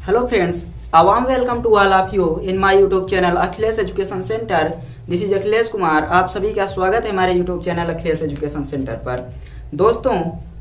Hello friends, a warm welcome to all of you in my YouTube channel Akhilesh education centre. This is Akhilesh Kumar. आप सभी का स्वागत है हमारे YouTube channel Akhilesh education centre पर। दोस्तों,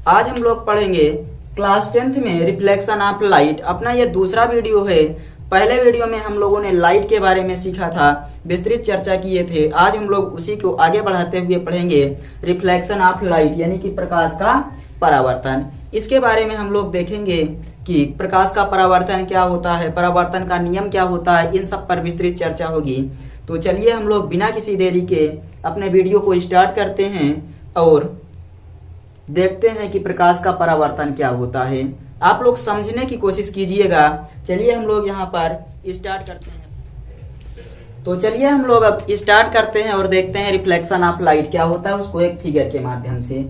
आज हम लोग पढ़ेंगे क्लास 10th में रिफ्लेक्शन ऑफ लाइट। अपना ये दूसरा वीडियो है। पहले वीडियो में हम लोगों ने लाइट के बारे में सीखा था, विस्तृत चर्चा किए थे। आज हम लोग उसी को आगे बढ़ाते हुए पढ़ेंगे रिफ्लेक्शन ऑफ लाइट, यानी कि प्रकाश का परावर्तन। इसके बारे में हम लोग देखेंगे कि प्रकाश का परावर्तन क्या होता है, परावर्तन का नियम क्या होता है, इन सब पर विस्तृत चर्चा होगी। तो चलिए हम लोग बिना किसी देरी के अपने वीडियो को स्टार्ट करते हैं और देखते हैं कि प्रकाश का परावर्तन क्या होता है। आप लोग समझने की कोशिश कीजिएगा। चलिए हम लोग यहाँ पर स्टार्ट करते हैं। तो चलिए हम लोग अब स्टार्ट करते हैं और देखते हैं रिफ्लेक्शन ऑफ लाइट क्या होता है, उसको एक फिगर के माध्यम से।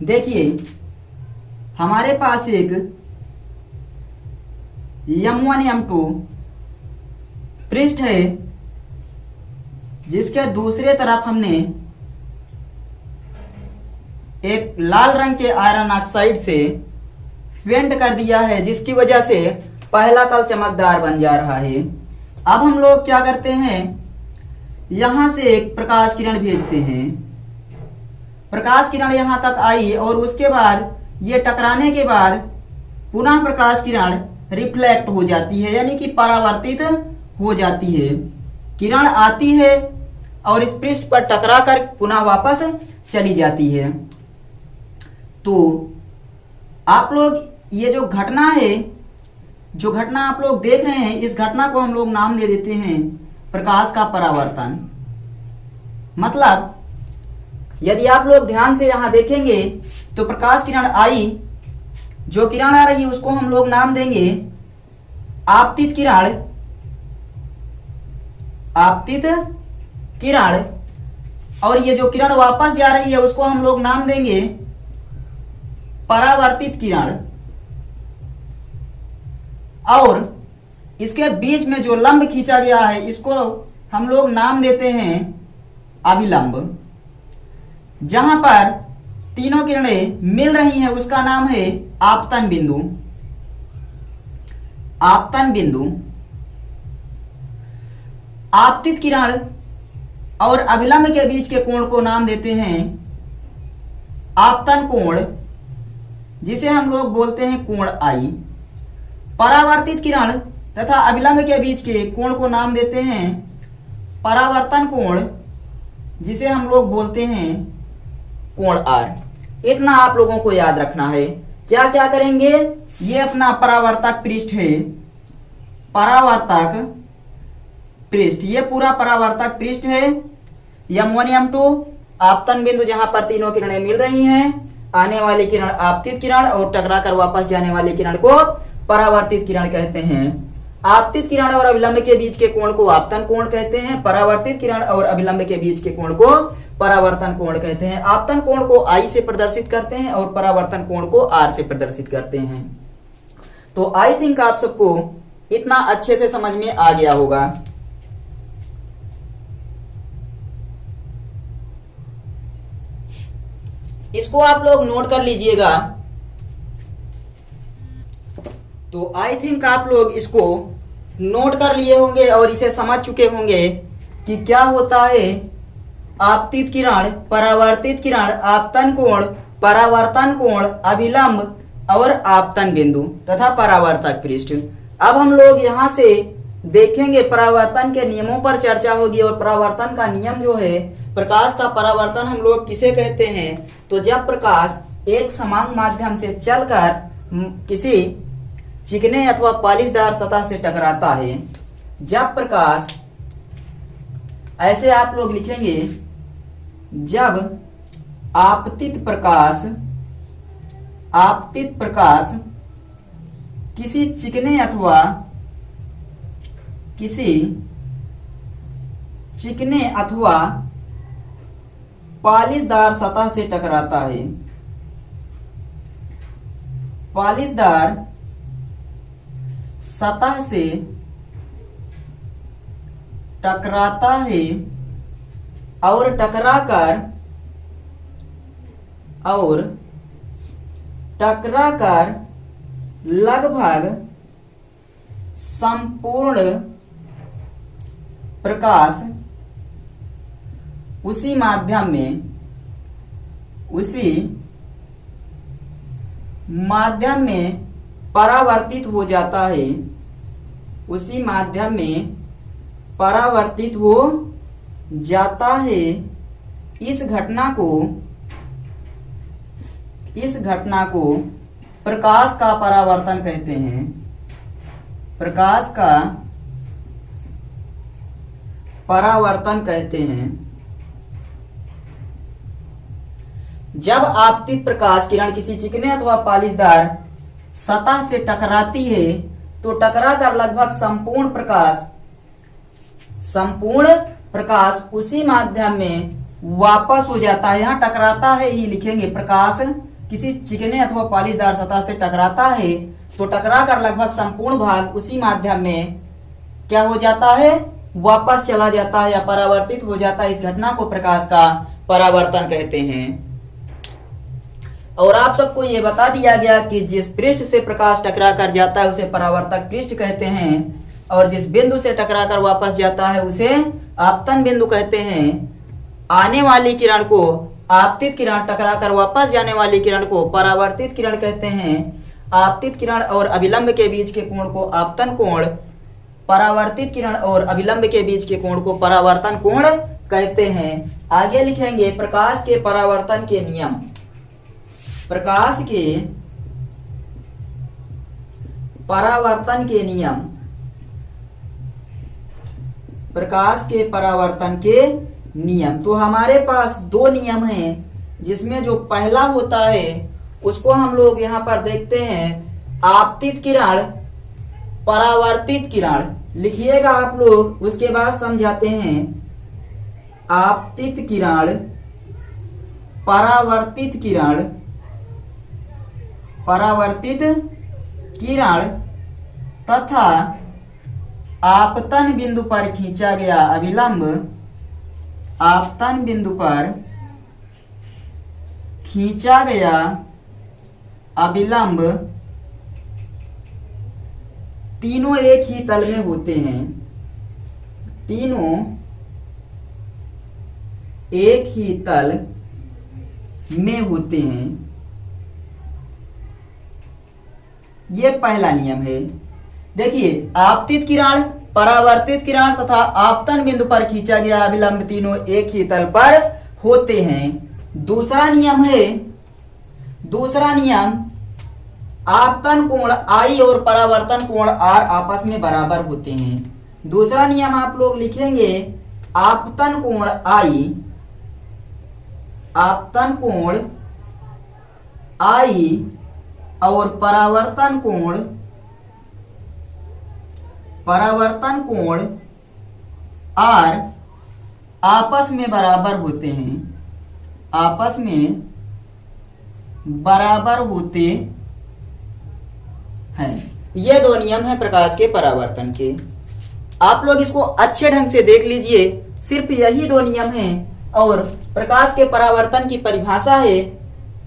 देखिए, हमारे पास एक M1 M2 पृष्ठ है, जिसके दूसरे तरफ हमने एक लाल रंग के आयरन ऑक्साइड से पेंट कर दिया है, जिसकी वजह से पहला तल चमकदार बन जा रहा है। अब हम लोग क्या करते हैं, यहां से एक प्रकाश किरण भेजते हैं। प्रकाश किरण यहां तक आई और उसके बाद ये टकराने के बाद पुनः प्रकाश किरण रिफ्लेक्ट हो जाती है, यानी कि परावर्तित हो जाती है। किरण आती है और इस पृष्ठ पर टकरा कर पुनः वापस चली जाती है। तो आप लोग ये जो घटना है, जो घटना आप लोग देख रहे हैं, इस घटना को हम लोग नाम दे देते हैं प्रकाश का परावर्तन। मतलब यदि आप लोग ध्यान से यहां देखेंगे तो प्रकाश किरण आई, जो किरण आ रही है उसको हम लोग नाम देंगे आपतित किरण। आपतित किरण। और ये जो किरण वापस जा रही है उसको हम लोग नाम देंगे परावर्तित किरण। और इसके बीच में जो लंब खींचा गया है, इसको हम लोग नाम देते हैं अभिलंब। जहां पर तीनों किरणें मिल रही हैं उसका नाम है आपतन बिंदु। आपतन बिंदु। आपतित किरण और अभिलंब के बीच के कोण को नाम देते हैं आपतन कोण, जिसे हम लोग बोलते हैं कोण आई। परावर्तित किरण तथा अभिलंब के बीच के कोण को नाम देते हैं परावर्तन कोण, जिसे हम लोग बोलते हैं कोण आर। इतना आप लोगों को याद रखना है। क्या क्या करेंगे, ये अपना परावर्तक पृष्ठ है, परावर्तक पृष्ठ, ये पूरा परावर्तक पृष्ठ है। M1 M2 आपतन बिंदु, जहां पर तीनों किरणें मिल रही हैं। आने वाली किरण आपतित किरण और टकरा कर वापस जाने वाली किरण को परावर्तित किरण कहते हैं। आपतित किरण और अभिलंब के बीच के कोण को आपतन कोण कहते हैं। परावर्तित किरण और अभिलंब के बीच के कोण को परावर्तन कोण कहते हैं। आपतन कोण को I से प्रदर्शित करते हैं और परावर्तन कोण को R से प्रदर्शित करते हैं। तो आई थिंक आप सबको इतना अच्छे से समझ में आ गया होगा। इसको आप लोग नोट कर लीजिएगा। तो आई थिंक आप लोग इसको नोट कर लिए होंगे और इसे समझ चुके होंगे कि क्या होता है आपतित किरण, परावर्तित किरण, आपतन कोण, परावर्तन कोण, अभिलंब और आपतन बिंदु तथा परावर्तक पृष्ठ। अब हम लोग यहां से देखेंगे परावर्तन के नियमों पर चर्चा होगी। और परावर्तन का नियम जो है, प्रकाश का परावर्तन हम लोग किसे कहते हैं, तो जब प्रकाश एक समान माध्यम से चलकर किसी चिकने अथवा पॉलिशदार सतह से टकराता है। जब प्रकाश, ऐसे आप लोग लिखेंगे, जब आपतित प्रकाश, आपतित प्रकाश किसी चिकने अथवा पॉलिशदार सतह से टकराता है। पॉलिशदार सतह से टकराता है और टकराकर लगभग संपूर्ण प्रकाश उसी माध्यम में परावर्तित हो जाता है, उसी माध्यम में परावर्तित हो जाता है। इस घटना को प्रकाश का परावर्तन कहते हैं। प्रकाश का परावर्तन कहते हैं। जब आपतित प्रकाश किरण किसी चिकने अथवा पॉलिशदार सतह से टकराती है तो टकराकर लगभग संपूर्ण प्रकाश उसी माध्यम में वापस हो जाता है। यहाँ टकराता है ही लिखेंगे। प्रकाश किसी चिकने अथवा पॉलिशदार सतह से टकराता है तो टकराकर लगभग संपूर्ण भाग उसी माध्यम में क्या हो जाता है, वापस चला जाता है या परावर्तित हो जाता है। इस घटना को प्रकाश का परावर्तन कहते हैं। और आप सबको ये बता दिया गया कि जिस पृष्ठ से प्रकाश टकरा कर जाता है उसे परावर्तक पृष्ठ कहते हैं, और जिस बिंदु से टकराकर वापस जाता है उसे आपतन बिंदु कहते हैं। आने वाली किरण को आपतित किरण, टकराकर वापस जाने वाली किरण को परावर्तित किरण कहते हैं। आपतित किरण और अभिलंब के बीच के कोण को आपतन कोण, परावर्तित किरण और अभिलंब के बीच के कोण को परावर्तन कोण कहते हैं। आगे लिखेंगे प्रकाश के परावर्तन के नियम। प्रकाश के परावर्तन के नियम, प्रकाश के परावर्तन के नियम। तो हमारे पास दो नियम हैं, जिसमें जो पहला होता है उसको हम लोग यहाँ पर देखते हैं, आपतित किरण, परावर्तित किरण। लिखिएगा आप लोग, उसके बाद समझाते हैं। आपतित किरण, परावर्तित किरण, परावर्तित किरण तथा आपतन बिंदु पर खींचा गया अभिलंब, आपतन बिंदु पर खींचा गया अभिलंब तीनों एक ही तल में होते हैं। तीनों एक ही तल में होते हैं। ये पहला नियम है। देखिए, आपतित किरण, परावर्तित किरण तथा आपतन बिंदु पर खींचा गया अभिलंब तीनों एक ही तल पर होते हैं। दूसरा नियम, आपतन कोण I और परावर्तन कोण R आपस में बराबर होते हैं। दूसरा नियम आप लोग लिखेंगे, आपतन कोण I, आपतन कोण I और परावर्तन कोण R आपस में बराबर होते हैं। आपस में बराबर होते हैं। ये दो नियम है प्रकाश के परावर्तन के। आप लोग इसको अच्छे ढंग से देख लीजिए। सिर्फ यही दो नियम हैं और प्रकाश के परावर्तन की परिभाषा है,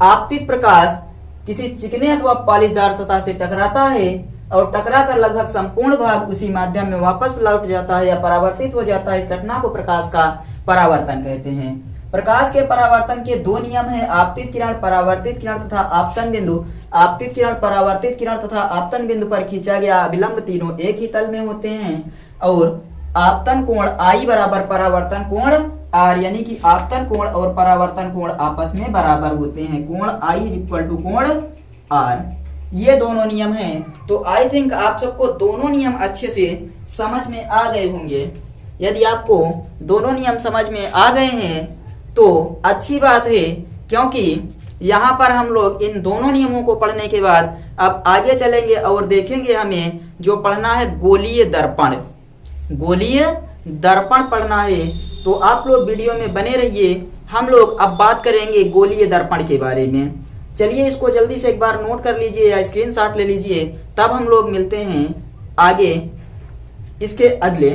आपतित प्रकाश किसी चिकने अथवा पॉलिशदार सतह से टकराता है और टकराकर लगभग संपूर्ण भाग उसी माध्यम में वापस लौट जाता है या परावर्तित हो जाता है। इस घटना को प्रकाश का परावर्तन कहते हैं। प्रकाश के परावर्तन के दो नियम हैं, आपतित किरण, परावर्तित किरण तथा आपतन बिंदु। आपतित किरण, परावर्तित किरण तथा आपतन बिंदु पर खींचा गया अभिलंब तीनों एक ही तल में होते हैं और आपतन कोण I बराबर परावर्तन कोण R, यानी कि आपतन कोण और परावर्तन कोण आपस में बराबर होते हैं। कोण I = कोण R। ये दोनों नियम हैं। तो आई थिंक आप सबको दोनों नियम अच्छे से समझ में आ गए होंगे। यदि आपको दोनों नियम समझ में आ गए हैं तो अच्छी बात है, क्योंकि यहाँ पर हम लोग इन दोनों नियमों को पढ़ने के बाद अब आगे चलेंगे और देखेंगे हमें जो पढ़ना है गोलीय दर्पण। गोलीय दर्पण पढ़ना है, तो आप लोग वीडियो में बने रहिए। हम लोग अब बात करेंगे गोलीय दर्पण के बारे में। चलिए इसको जल्दी से एक बार नोट कर लीजिए या स्क्रीनशॉट ले लीजिए, तब हम लोग मिलते हैं आगे इसके अगले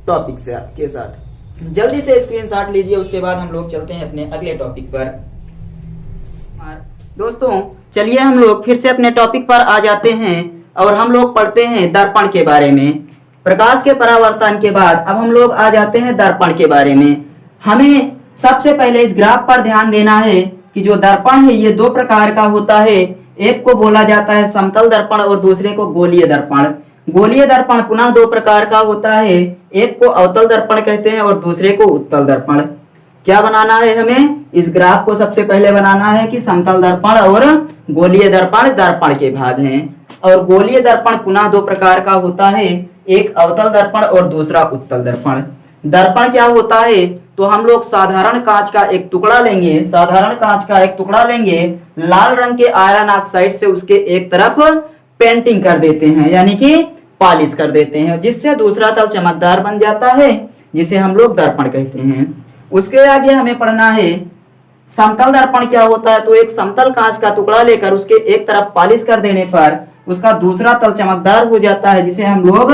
टॉपिक के साथ। जल्दी से स्क्रीनशॉट लीजिए, उसके बाद हम लोग चलते हैं अपने अगले टॉपिक पर। दोस्तों चलिए हम लोग फिर से अपने टॉपिक पर आ जाते हैं और हम लोग पढ़ते हैं दर्पण के बारे में। प्रकाश के परावर्तन के बाद अब हम लोग आ जाते हैं दर्पण के बारे में। हमें सबसे पहले इस ग्राफ पर ध्यान देना है कि जो दर्पण है ये दो प्रकार का होता है। एक को बोला जाता है समतल दर्पण और दूसरे को गोलीय दर्पण। गोलीय दर्पण पुनः दो प्रकार का होता है, एक को अवतल दर्पण कहते हैं और दूसरे को उत्तल दर्पण। क्या बनाना है हमें? इस ग्राफ को सबसे पहले बनाना है कि समतल दर्पण और गोलीय दर्पण दर्पण के भाग हैं। और गोलीय दर्पण पुनः दो प्रकार का होता है, एक अवतल दर्पण और दूसरा उत्तल दर्पण। दर्पण क्या होता है? तो हम लोग साधारण कांच का एक टुकड़ा लेंगे, साधारण कांच का एक टुकड़ा लेंगे, लाल रंग के आयरन ऑक्साइड से उसके एक तरफ पेंटिंग कर देते हैं, यानी कि पॉलिश कर देते हैं, जिससे दूसरा तल चमकदार बन जाता है, जिसे हम लोग दर्पण कहते हैं। उसके आगे हमें पढ़ना है समतल दर्पण क्या होता है। तो एक समतल कांच का टुकड़ा लेकर उसके एक तरफ पॉलिश कर देने पर उसका दूसरा तल चमकदार हो जाता है, जिसे हम लोग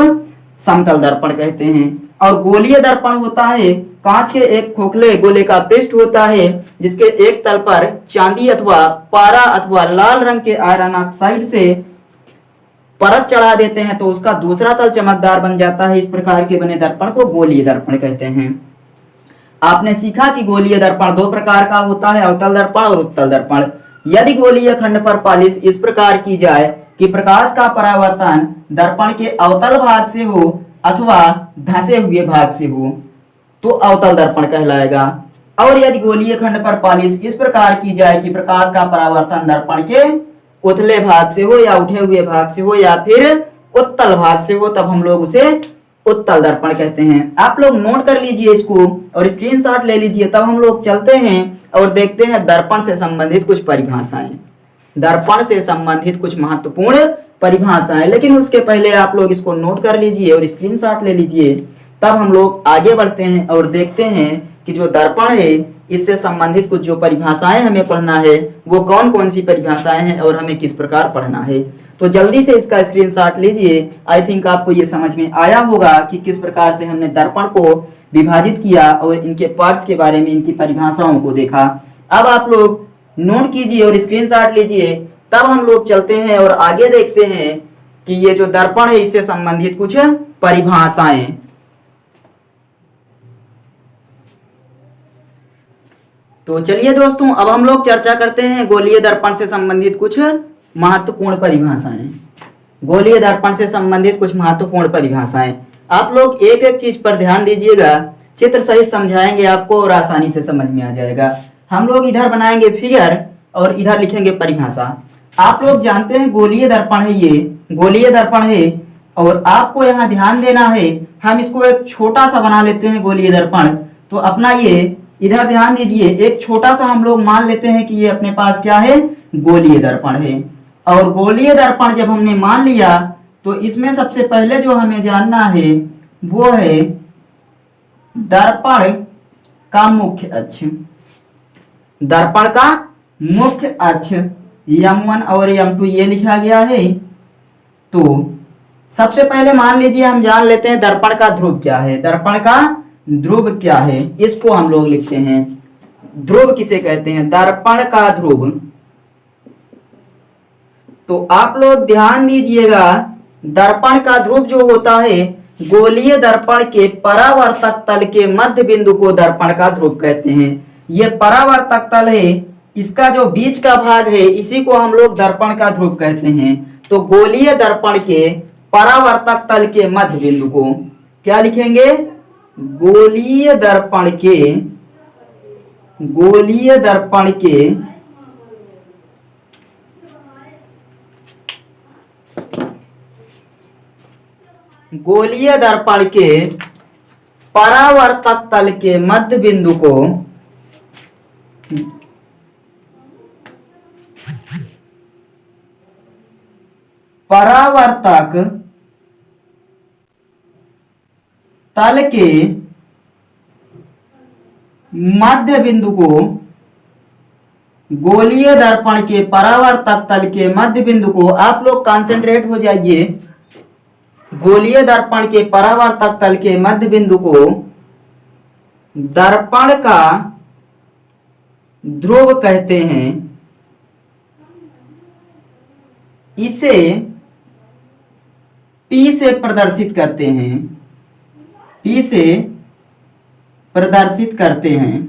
समतल दर्पण कहते हैं। और गोलीय दर्पण होता है कांच के एक खोखले गोले का पृष्ठ होता है, जिसके एक तल पर चांदी अथवा पारा अथवा लाल रंग के आयरन ऑक्साइड से परत चढ़ा देते हैं, तो उसका दूसरा तल चमकदार बन जाता है। इस प्रकार के बने दर्पण को गोलीय दर्पण कहते हैं। आपने सीखा कि गोलीय दर्पण दो प्रकार का होता है, अवतल दर्पण और उत्तल दर्पण। यदि गोलीय खंड पर पॉलिश इस प्रकार की जाए कि प्रकाश का परावर्तन दर्पण के अवतल भाग से हो अथवा धंसे हुए भाग से हो, तो अवतल दर्पण कहलाएगा। और यदि गोलीय खंड पर पॉलिश इस प्रकार की जाए कि प्रकाश का परावर्तन दर्पण के उथले भाग से हो या उठे हुए भाग से हो या फिर उत्तल भाग से हो, तब हम लोग उसे उत्तल दर्पण कहते हैं। आप लोग नोट कर लीजिए इसको और स्क्रीनशॉट ले लीजिए। तब हम लोग चलते हैं और देखते हैं दर्पण से संबंधित कुछ परिभाषाएं, दर्पण से संबंधित कुछ महत्वपूर्ण परिभाषाएं। लेकिन उसके पहले आप लोग इसको नोट कर लीजिए और स्क्रीनशॉट ले लीजिए, तब हम लोग आगे बढ़ते हैं और देखते हैं कि जो दर्पण है इससे संबंधित कुछ जो परिभाषाएं हमें पढ़ना है वो कौन कौन सी परिभाषाएं हैं और हमें किस प्रकार पढ़ना है। तो जल्दी से इसका स्क्रीनशॉट लीजिए। आई थिंक आपको ये समझ में आया होगा कि किस प्रकार से हमने दर्पण को विभाजित किया और इनके पार्ट्स के बारे में, इनकी परिभाषाओं को देखा। अब आप लोग नोट कीजिए और स्क्रीनशॉट लीजिए, तब हम लोग चलते हैं और आगे देखते हैं कि ये जो दर्पण है इससे संबंधित कुछ परिभाषाएं। तो चलिए दोस्तों, अब हम लोग चर्चा करते हैं गोलीय दर्पण से संबंधित कुछ महत्वपूर्ण परिभाषाएं। गोलीय दर्पण से संबंधित कुछ महत्वपूर्ण परिभाषाएं। आप लोग एक एक चीज पर ध्यान दीजिएगा, चित्र सहित समझाएंगे आपको और आसानी से समझ में आ जाएगा। हम लोग इधर बनाएंगे फिगर और इधर लिखेंगे परिभाषा। आप लोग जानते हैं गोलीय दर्पण है, ये गोलीय दर्पण है और आपको यहाँ ध्यान देना है। हम इसको एक छोटा सा बना लेते हैं गोलीय दर्पण। तो अपना ये इधर ध्यान दीजिए, एक छोटा सा हम लोग मान लेते हैं कि ये अपने पास क्या है, गोलीय दर्पण है। और गोलीय दर्पण जब हमने मान लिया तो इसमें सबसे पहले जो हमें जानना है वो है दर्पण का मुख्य अक्ष। दर्पण का मुख्य अक्ष M1 और M2 ये लिखा गया है। तो सबसे पहले मान लीजिए हम जान लेते हैं दर्पण का ध्रुव क्या है। दर्पण का ध्रुव क्या है, इसको हम लोग लिखते हैं। ध्रुव किसे कहते हैं? दर्पण का ध्रुव। तो आप लोग ध्यान दीजिएगा, दर्पण का ध्रुव जो होता है गोलीय दर्पण के परावर्तक तल के मध्य बिंदु को दर्पण का ध्रुव कहते हैं। यह परावर्तक तल है, इसका जो बीच का भाग है इसी को हम लोग दर्पण का ध्रुव कहते हैं। तो गोलीय दर्पण के परावर्तक तल के मध्य बिंदु को क्या लिखेंगे? गोलीय दर्पण के गोलीय दर्पण के परावर्तक तल के मध्य बिंदु को परावर्तक तल के मध्य बिंदु को गोलीय दर्पण के परावर्तक तल के मध्य बिंदु को आप लोग कंसंट्रेट हो जाइए। गोलीय दर्पण के परावर्तक तल के मध्य बिंदु को दर्पण का ध्रुव कहते हैं। इसे P से प्रदर्शित करते हैं, P से प्रदर्शित करते हैं।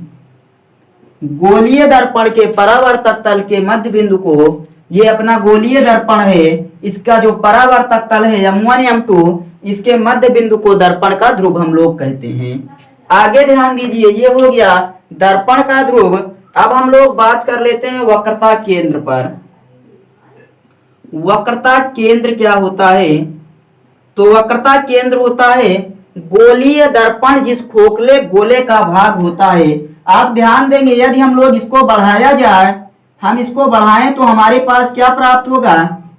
गोलीय दर्पण के परावर्तक तल के मध्य बिंदु को, ये अपना गोलीय दर्पण है, इसका जो परावर्तक तल है M1 M2, इसके मध्य बिंदु को दर्पण का ध्रुव हम लोग कहते हैं। आगे ध्यान दीजिए, ये हो गया दर्पण का ध्रुव। अब हम लोग बात कर लेते हैं वक्रता केंद्र पर। वक्रता केंद्र क्या होता है? तो वक्रता केंद्र होता है गोलीय दर्पण जिस खोखले गोले का भाग होता है। आप ध्यान देंगे, यदि हम लोग इसको बढ़ाया जाए, हम इसको बढ़ाएं तो हमारे पास क्या प्राप्त होगा?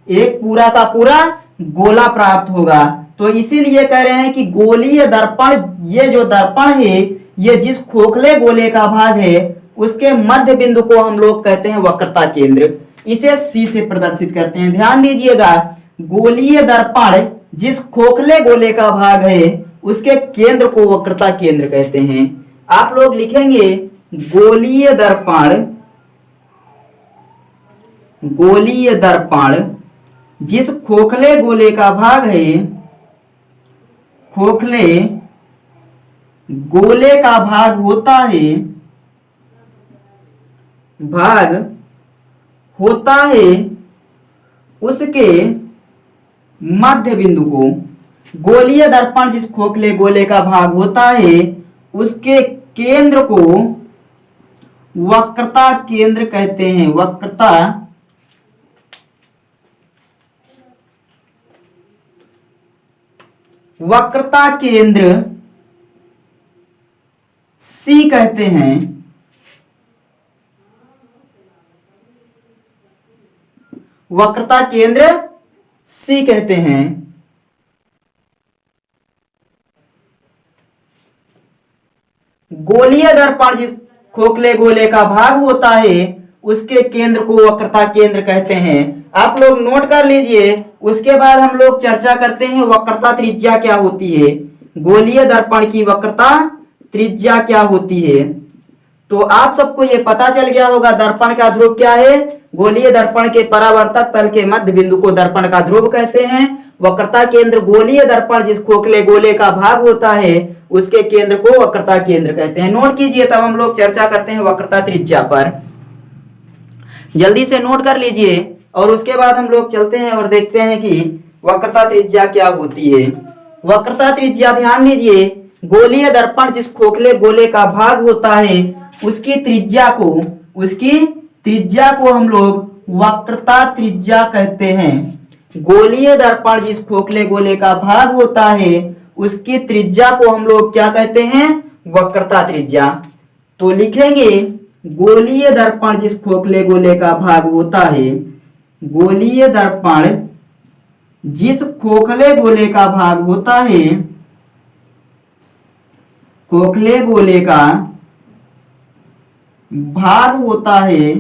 एक पूरा का पूरा गोला प्राप्त होगा। तो इसीलिए कह रहे हैं कि गोलीय दर्पण, ये जो दर्पण है, ये जिस खोखले गोले का भाग है उसके मध्य बिंदु को हम लोग कहते हैं वक्रता केंद्र। इसे C से प्रदर्शित करते हैं। ध्यान दीजिएगा, गोलीय दर्पण जिस खोखले गोले का भाग है उसके केंद्र को वक्रता केंद्र कहते हैं। आप लोग लिखेंगे गोलीय दर्पण, गोलीय दर्पण जिस खोखले गोले का भाग है, खोखले गोले का भाग होता है, भाग होता है, उसके मध्य बिंदु को, गोलीय दर्पण जिस खोखले गोले का भाग होता है उसके केंद्र को वक्रता केंद्र कहते हैं। वक्रता, वक्रता केंद्र C कहते हैं। वक्रता केंद्र C कहते हैं। गोलीय दर्पण जिस खोखले गोले का भाग होता है उसके केंद्र को वक्रता केंद्र कहते हैं। आप लोग नोट कर लीजिए। उसके बाद हम लोग चर्चा करते हैं वक्रता त्रिज्या क्या होती है। गोलीय दर्पण की वक्रता त्रिज्या क्या होती है। तो आप सबको ये पता चल गया होगा दर्पण का ध्रुव क्या है। गोलीय दर्पण के परावर्तक तल के मध्य बिंदु को दर्पण का ध्रुव कहते हैं। वक्रता केंद्र गोलीय दर्पण जिस खोखले गोले का भाग होता है उसके केंद्र को वक्रता केंद्र कहते हैं। नोट कीजिए, तब हम लोग चर्चा करते हैं वक्रता त्रिज्या पर। जल्दी से नोट कर लीजिए और उसके बाद हम लोग चलते हैं और देखते हैं कि वक्रता त्रिज्या क्या होती है। वक्रता त्रिज्या, ध्यान दीजिए, गोलीय दर्पण जिस खोखले गोले का भाग होता है उसकी त्रिज्या को, उसकी त्रिज्या को हम लोग वक्रता त्रिज्या कहते हैं। गोलीय दर्पण जिस खोखले गोले का भाग होता है उसकी त्रिज्या को हम लोग क्या कहते हैं? वक्रता त्रिज्या। तो लिखेंगे गोलीय दर्पण जिस खोखले गोले का भाग होता है, गोलीय दर्पण जिस खोखले गोले का भाग होता है, खोखले गोले का भाग होता है,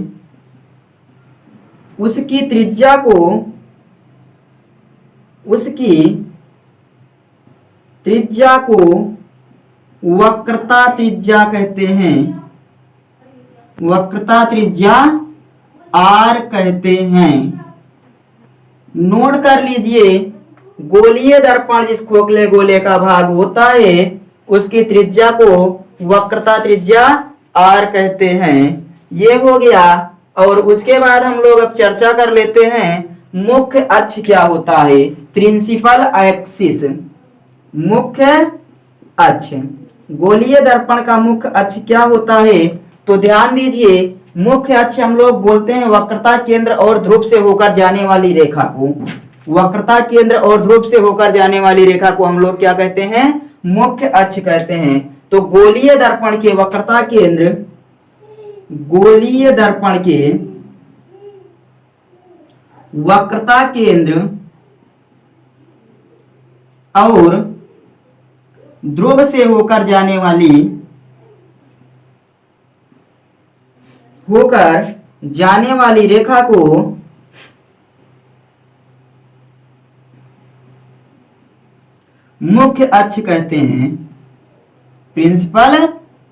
उसकी त्रिज्या को, उसकी त्रिज्या को वक्रता त्रिज्या कहते हैं। वक्रता त्रिज्या R कहते हैं। नोट कर लीजिए, गोलीय दर्पण जिस खोखले गोले का भाग होता है उसकी त्रिज्या को वक्रता त्रिज्या R कहते हैं। ये हो गया। और उसके बाद हम लोग अब चर्चा कर लेते हैं मुख्य अक्ष क्या होता है। प्रिंसिपल एक्सिस, मुख्य अक्ष। गोलीय दर्पण का मुख्य अक्ष क्या होता है? तो ध्यान दीजिए, मुख्य अक्ष हम लोग बोलते हैं वक्रता केंद्र और ध्रुव से होकर जाने वाली रेखा को। वक्रता केंद्र और ध्रुव से होकर जाने वाली रेखा को हम लोग क्या कहते हैं? मुख्य अक्ष कहते हैं। तो गोलीय दर्पण के वक्रता केंद्र, गोलीय दर्पण के वक्रता केंद्र और ध्रुव से होकर जाने वाली, होकर जाने वाली रेखा को मुख्य अक्ष कहते हैं, प्रिंसिपल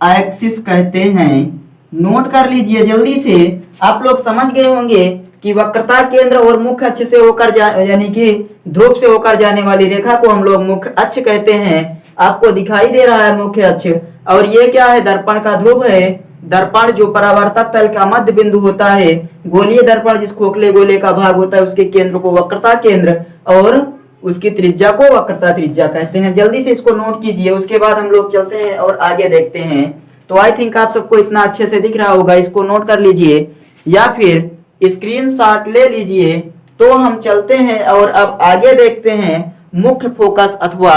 एक्सिस कहते हैं। नोट कर लीजिए जल्दी से। आप लोग समझ गए होंगे कि वक्रता केंद्र और मुख्य अक्ष से होकर यानी कि ध्रुव से होकर जाने वाली रेखा को हम लोग मुख्य अक्ष कहते हैं। आपको दिखाई दे रहा है मुख्य अक्ष, और ये क्या है, दर्पण का ध्रुव है। दर्पण जो परावर्तक तल का मध्य बिंदु होता है, गोलीय दर्पण जिस खोखले गोले का भाग होता है उसके केंद्र को वक्रता केंद्र और उसकी त्रिज्या को वक्रता त्रिज्या कहते हैं। जल्दी से इसको नोट कीजिए, उसके बाद हम लोग चलते हैं और आगे देखते हैं। तो आई थिंक आप सबको इतना अच्छे से दिख रहा होगा, इसको नोट कर लीजिए या फिर स्क्रीनशॉट ले लीजिए। तो हम चलते हैं और अब आगे देखते हैं मुख्य फोकस अथवा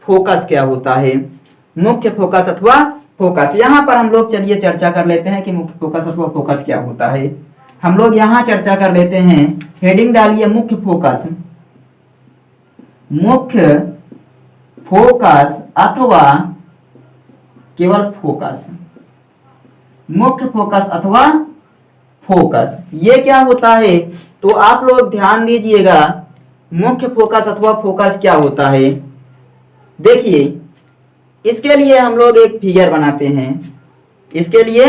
फोकस क्या होता है। मुख्य फोकस अथवा फोकस, यहाँ पर हम लोग चलिए चर्चा कर लेते हैं कि मुख्य फोकस अथवा फोकस क्या होता है। हम लोग यहाँ चर्चा कर लेते हैं, हेडिंग डालिए मुख्य फोकस। मुख्य फोकस अथवा केवल फोकस, मुख्य फोकस अथवा फोकस, ये क्या होता है? तो आप लोग ध्यान दीजिएगा, मुख्य फोकस अथवा फोकस क्या होता है। देखिए, इसके लिए हम लोग एक फिगर बनाते हैं, इसके लिए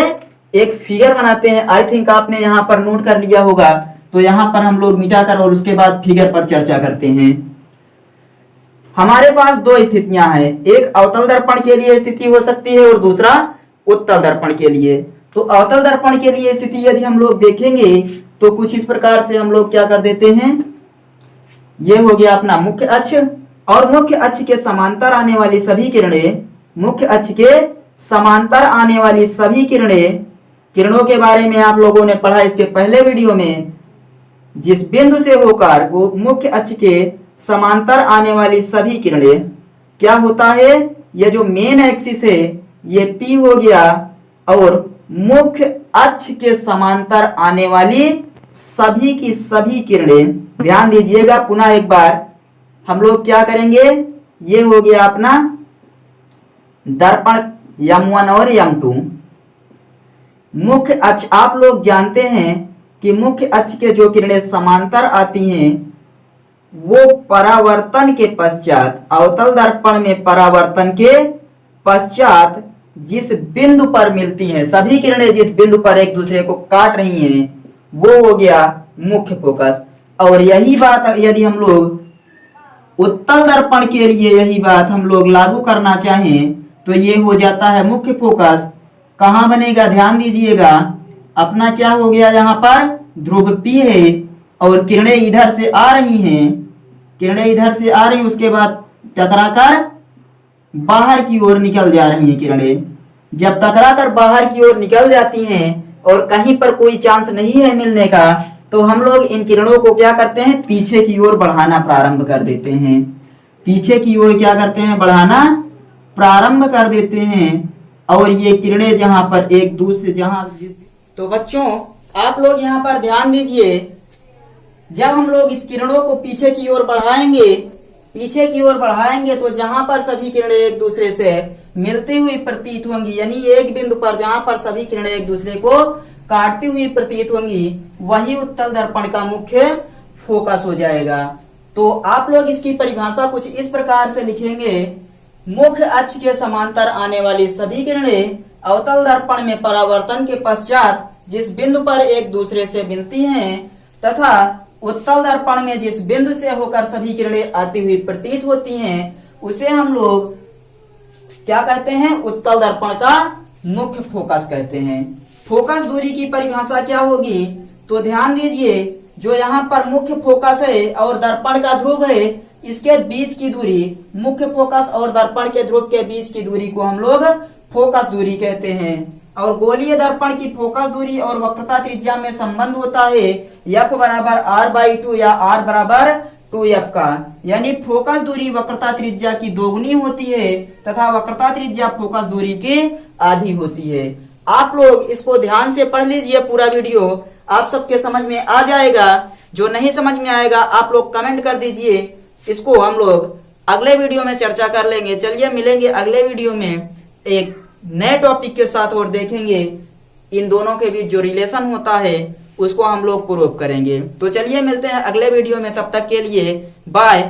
एक फिगर बनाते हैं। आई थिंक आपने यहाँ पर नोट कर लिया होगा, तो यहाँ पर हम लोग मिटाकर और उसके बाद फिगर पर चर्चा करते हैं। हमारे पास दो स्थितियां हैं, एक अवतल दर्पण के लिए स्थिति हो सकती है और दूसरा उत्तल दर्पण के लिए। तो अवतल दर्पण के लिए स्थिति यदि हम लोग देखेंगे तो कुछ इस प्रकार से हम लोग क्या कर देते हैं, ये हो गया अपना मुख्य अक्ष, और मुख्य अक्ष के समांतर आने वाली सभी किरणें, मुख्य अक्ष के समांतर आने वाली सभी किरणों के बारे में आप लोगों ने पढ़ा इसके पहले वीडियो में। जिस बिंदु से होकर वो मुख्य अक्ष के समांतर आने वाली सभी किरणें, क्या होता है, ये जो मेन एक्सिस है ये P हो गया, और मुख्य अक्ष के समांतर आने वाली सभी की सभी किरणें, ध्यान दीजिएगा पुनः एक बार, हम लोग क्या करेंगे, ये हो गया अपना दर्पण M1 और M2। मुख्य अक्ष, आप लोग जानते हैं कि मुख्य अक्ष के जो किरणें समांतर आती हैं वो परावर्तन के पश्चात, अवतल दर्पण में परावर्तन के पश्चात जिस बिंदु पर मिलती हैं, सभी किरणें जिस बिंदु पर एक दूसरे को काट रही हैं, वो हो गया मुख्य फोकस। और यही बात यदि हम लोग उत्तल दर्पण के लिए यही बात हम लोग लागू करना चाहें तो ये हो जाता है मुख्य फोकस। कहाँ बनेगा, ध्यान दीजिएगा, अपना क्या हो गया, यहाँ पर ध्रुव P है और किरणें इधर से आ रही हैं, किरणें इधर से आ रही, उसके बाद टकराकर बाहर की ओर निकल जा रही हैं किरणें। जब टकराकर बाहर की ओर निकल जाती हैं और कहीं पर कोई चांस नहीं है मिलने का, तो हम लोग इन किरणों को क्या करते हैं, पीछे की ओर बढ़ाना प्रारंभ कर देते हैं। पीछे की ओर क्या करते हैं, बढ़ाना प्रारंभ कर देते हैं। और ये किरणें जहां पर एक दूसरे तो बच्चों आप लोग यहाँ पर ध्यान दीजिए, जब हम लोग इस किरणों को पीछे की ओर बढ़ाएंगे, पीछे की ओर बढ़ाएंगे तो जहां पर सभी किरणें एक दूसरे से मिलती हुई प्रतीत होंगी, यानी एक बिंदु पर जहां पर सभी किरणें एक दूसरे को काटती हुई प्रतीत होंगी, वही उत्तल दर्पण का मुख्य फोकस हो जाएगा। तो आप लोग इसकी परिभाषा कुछ इस प्रकार से लिखेंगे, मुख्य अक्ष के समांतर आने वाली सभी किरणें अवतल दर्पण में परावर्तन के पश्चात जिस बिंदु पर एक दूसरे से मिलती हैं तथा उत्तल दर्पण में जिस बिंदु से होकर सभी किरणें आती हुई प्रतीत होती हैं, उसे हम लोग क्या कहते हैं, उत्तल दर्पण का मुख्य फोकस कहते हैं। फोकस दूरी की परिभाषा क्या होगी, तो ध्यान दीजिए, जो यहाँ पर मुख्य फोकस है और दर्पण का ध्रुव है, इसके बीच की दूरी, मुख्य फोकस और दर्पण के ध्रुव के बीच की दूरी को हम लोग फोकस दूरी कहते हैं। और गोलीय दर्पण की फोकस दूरी और वक्रता त्रिज्या में संबंध होता है F बराबर R/2 या R बराबर 2F का, यानी फोकस दूरी वक्रता त्रिज्या की दोगुनी होती है तथा वक्रता त्रिज्या फोकस दूरी की आधी होती है। आप लोग इसको ध्यान से पढ़ लीजिए, पूरा वीडियो आप सबके समझ में आ जाएगा। जो नहीं समझ में आएगा आप लोग कमेंट कर दीजिए, इसको हम लोग अगले वीडियो में चर्चा कर लेंगे। चलिए मिलेंगे अगले वीडियो में एक नए टॉपिक के साथ और देखेंगे इन दोनों के बीच जो रिलेशन होता है उसको हम लोग प्रूव करेंगे। तो चलिए मिलते हैं अगले वीडियो में, तब तक के लिए बाय।